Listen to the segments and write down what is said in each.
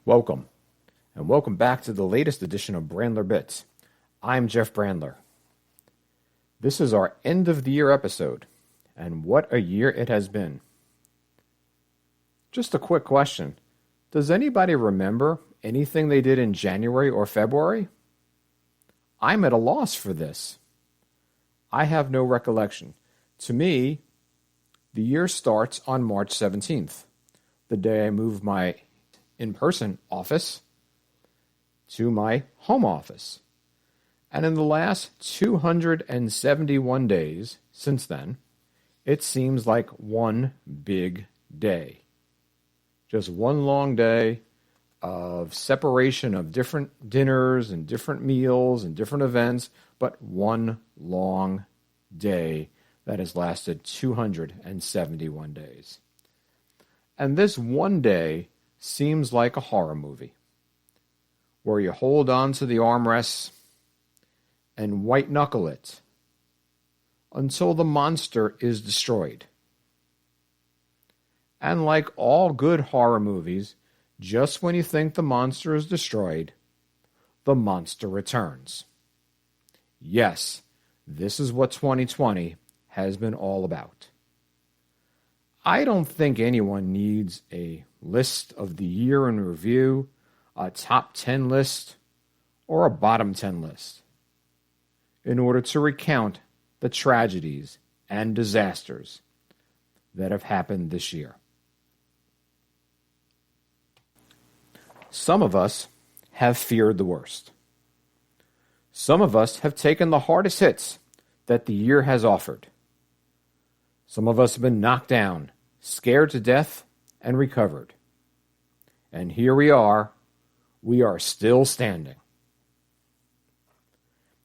Welcome, and welcome back to the latest edition of Brandler Bits. I'm Jeff Brandler. This is our end of the year episode, and what a year it has been. Just a quick question. Does anybody remember anything they did in January or February? I'm at a loss for this. I have no recollection. To me, the year starts on March 17th, the day I moved my in-person office to my home office. And in the last 271 days since then, it seems like one big day. Just one long day of separation of different dinners and different meals and different events, but one long day that has lasted 271 days. And this one day seems like a horror movie, where you hold on to the armrests and white-knuckle it until the monster is destroyed. And like all good horror movies, just when you think the monster is destroyed, the monster returns. Yes, this is what 2020 has been all about. I don't think anyone needs a list of the year in review, a top 10 list, or a bottom 10 list in order to recount the tragedies and disasters that have happened this year. Some of us have feared the worst. Some of us have taken the hardest hits that the year has offered. Some of us have been knocked down, scared to death, and recovered. And here we are still standing.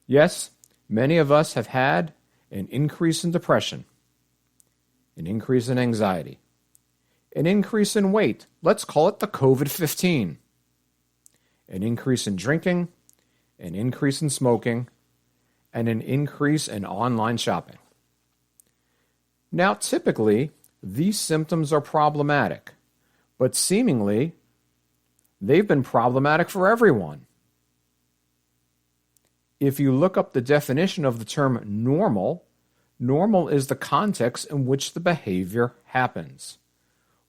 Yes, many of us have had an increase in depression, an increase in anxiety, an increase in weight, let's call it the COVID-15, an increase in drinking, an increase in smoking, and an increase in online shopping. Now, typically, these symptoms are problematic, but seemingly, they've been problematic for everyone. If you look up the definition of the term normal, normal is the context in which the behavior happens.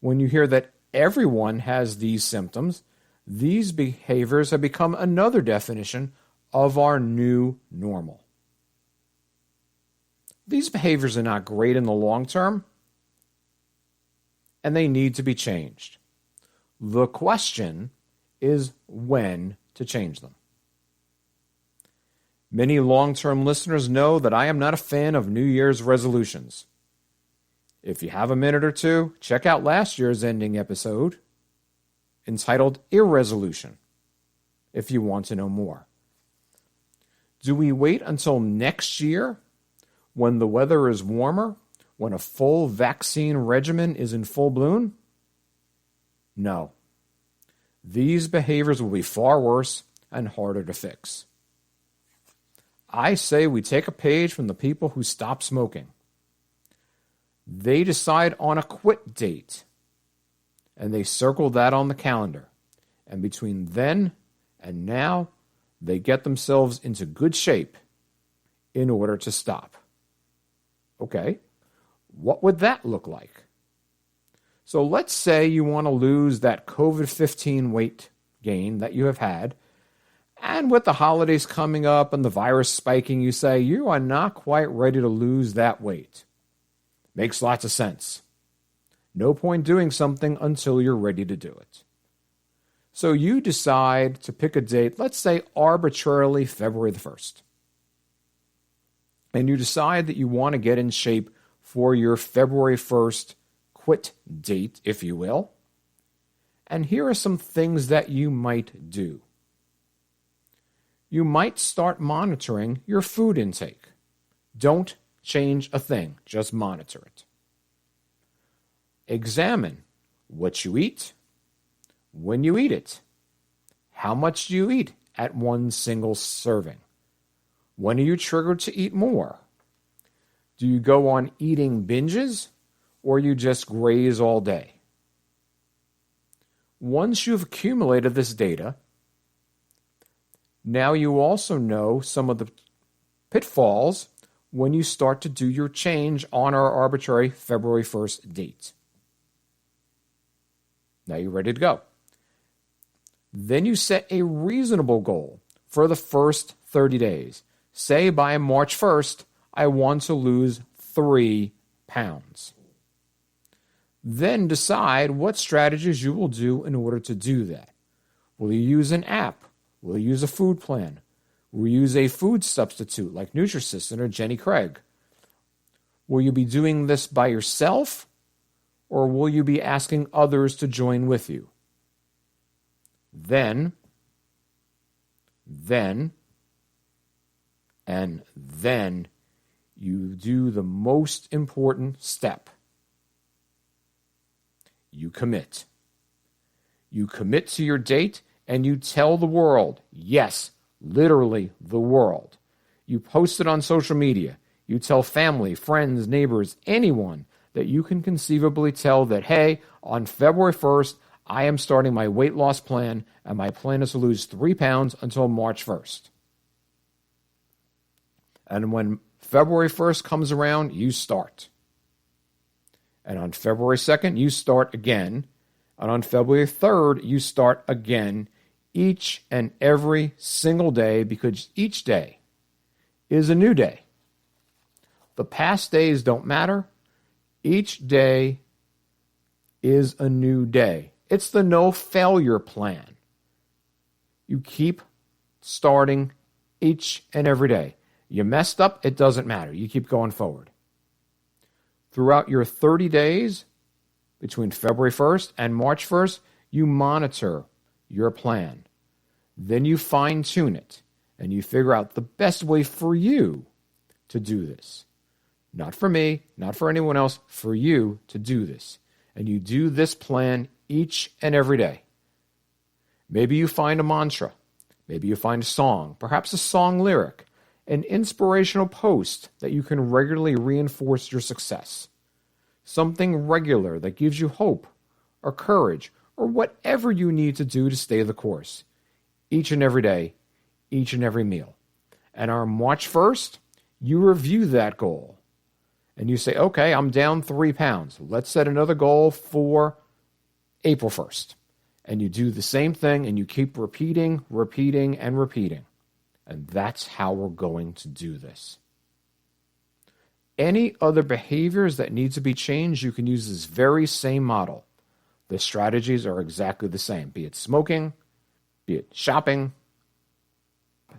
When you hear that everyone has these symptoms, these behaviors have become another definition of our new normal. These behaviors are not great in the long term, and they need to be changed. The question is when to change them. Many long-term listeners know that I am not a fan of New Year's resolutions. If you have a minute or two, check out last year's ending episode entitled Irresolution, if you want to know more. Do we wait until next year when the weather is warmer, when a full vaccine regimen is in full bloom? No. These behaviors will be far worse and harder to fix. I say we take a page from the people who stop smoking. They decide on a quit date, and they circle that on the calendar. And between then and now, they get themselves into good shape in order to stop. Okay, what would that look like? So let's say you want to lose that COVID-15 weight gain that you have had, and with the holidays coming up and the virus spiking, you say you are not quite ready to lose that weight. Makes lots of sense. No point doing something until you're ready to do it. So you decide to pick a date, let's say arbitrarily February the 1st. And you decide that you want to get in shape for your February 1st quit date, if you will. And here are some things that you might do. You might start monitoring your food intake. Don't change a thing, just monitor it. Examine what you eat, when you eat it, how much do you eat at one single serving? When are you triggered to eat more? Do you go on eating binges, or you just graze all day? Once you've accumulated this data, now you also know some of the pitfalls when you start to do your change on our arbitrary February 1st date. Now you're ready to go. Then you set a reasonable goal for the first 30 days. Say by March 1st, I want to lose 3 pounds. Then decide what strategies you will do in order to do that. Will you use an app? Will you use a food plan? Will you use a food substitute like Nutrisystem or Jenny Craig? Will you be doing this by yourself, or will you be asking others to join with you? Then you do the most important step. You commit. You commit to your date and you tell the world, yes, literally the world. You post it on social media. You tell family, friends, neighbors, anyone that you can conceivably tell that, hey, on February 1st, I am starting my weight loss plan, and my plan is to lose 3 pounds until March 1st. And when February 1st comes around, you start. And on February 2nd, you start again. And on February 3rd, you start again, each and every single day, because each day is a new day. The past days don't matter. Each day is a new day. It's the no failure plan. You keep starting each and every day. You messed up, it doesn't matter. You keep going forward. Throughout your 30 days, between February 1st and March 1st, you monitor your plan. Then you fine-tune it, and you figure out the best way for you to do this. Not for me, not for anyone else, for you to do this. And you do this plan each and every day. Maybe you find a mantra. Maybe you find a song, perhaps a song lyric, an inspirational post that you can regularly reinforce your success. Something regular that gives you hope or courage or whatever you need to do to stay the course. Each and every day, each and every meal. And on March 1st, you review that goal. And you say, okay, I'm down 3 pounds. Let's set another goal for April 1st. And you do the same thing and you keep repeating. And that's how we're going to do this. Any other behaviors that need to be changed, you can use this very same model. The strategies are exactly the same, be it smoking, be it shopping,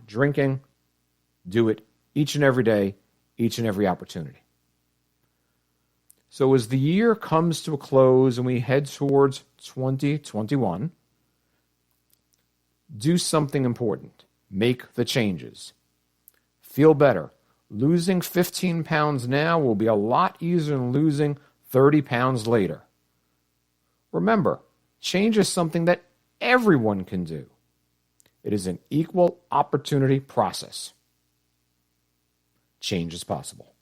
drinking. Do it each and every day, each and every opportunity. So as the year comes to a close and we head towards 2021, do something important. Make the changes. Feel better. Losing 15 pounds now will be a lot easier than losing 30 pounds later. Remember, change is something that everyone can do. It is an equal opportunity process. Change is possible.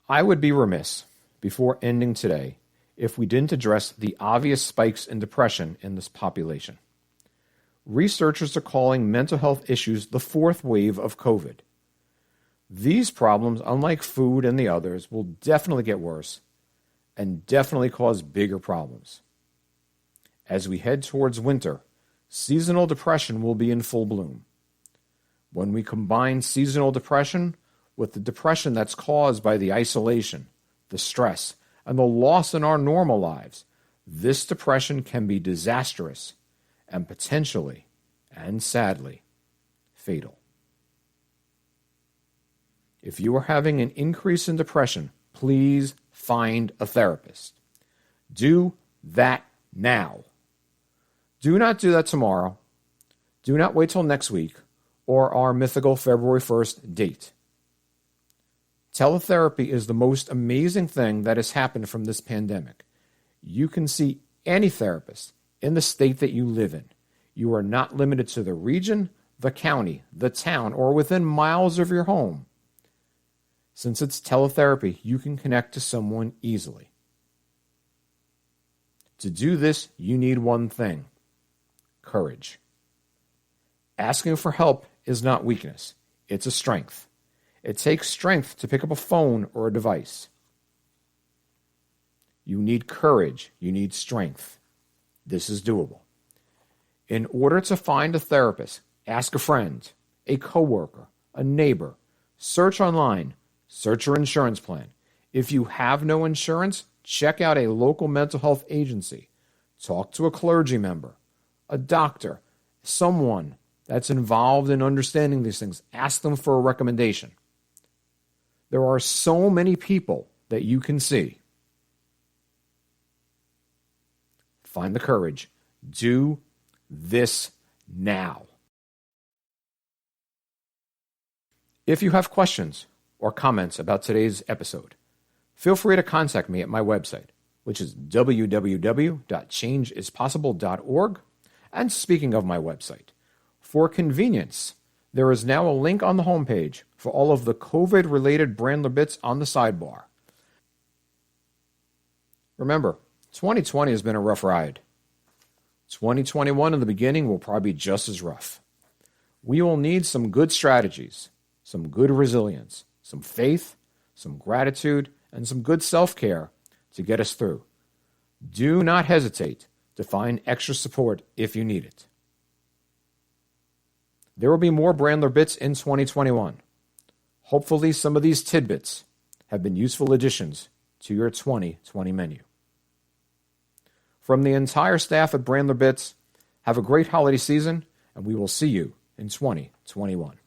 I would be remiss before ending today if we didn't address the obvious spikes in depression in this population. Researchers are calling mental health issues the fourth wave of COVID. These problems, unlike food and the others, will definitely get worse and definitely cause bigger problems. As we head towards winter, seasonal depression will be in full bloom. When we combine seasonal depression with the depression that's caused by the isolation, the stress, and the loss in our normal lives, this depression can be disastrous and potentially, and sadly, fatal. If you are having an increase in depression, please find a therapist. Do that now. Do not do that tomorrow. Do not wait till next week or our mythical February 1st date. Teletherapy is the most amazing thing that has happened from this pandemic. You can see any therapist in the state that you live in. You are not limited to the region, the county, the town, or within miles of your home. Since it's teletherapy, you can connect to someone easily. To do this, you need one thing: courage. Asking for help is not weakness, it's a strength. It takes strength to pick up a phone or a device. You need courage, you need strength. This is doable. In order to find a therapist, ask a friend, a coworker, a neighbor, search online, search your insurance plan. If you have no insurance, check out a local mental health agency. Talk to a clergy member, a doctor, someone that's involved in understanding these things. Ask them for a recommendation. There are so many people that you can see. Find the courage. Do this now. If you have questions or comments about today's episode, feel free to contact me at my website, which is www.changeisimpossible.org. And speaking of my website, for convenience, there is now a link on the homepage for all of the COVID-related Brandler Bits on the sidebar. Remember, 2020 has been a rough ride. 2021 in the beginning will probably be just as rough. We will need some good strategies, some good resilience, some faith, some gratitude, and some good self-care to get us through. Do not hesitate to find extra support if you need it. There will be more Brandler Bits in 2021. Hopefully some of these tidbits have been useful additions to your 2020 menu. From the entire staff at Brandler Bits, have a great holiday season, and we will see you in 2021.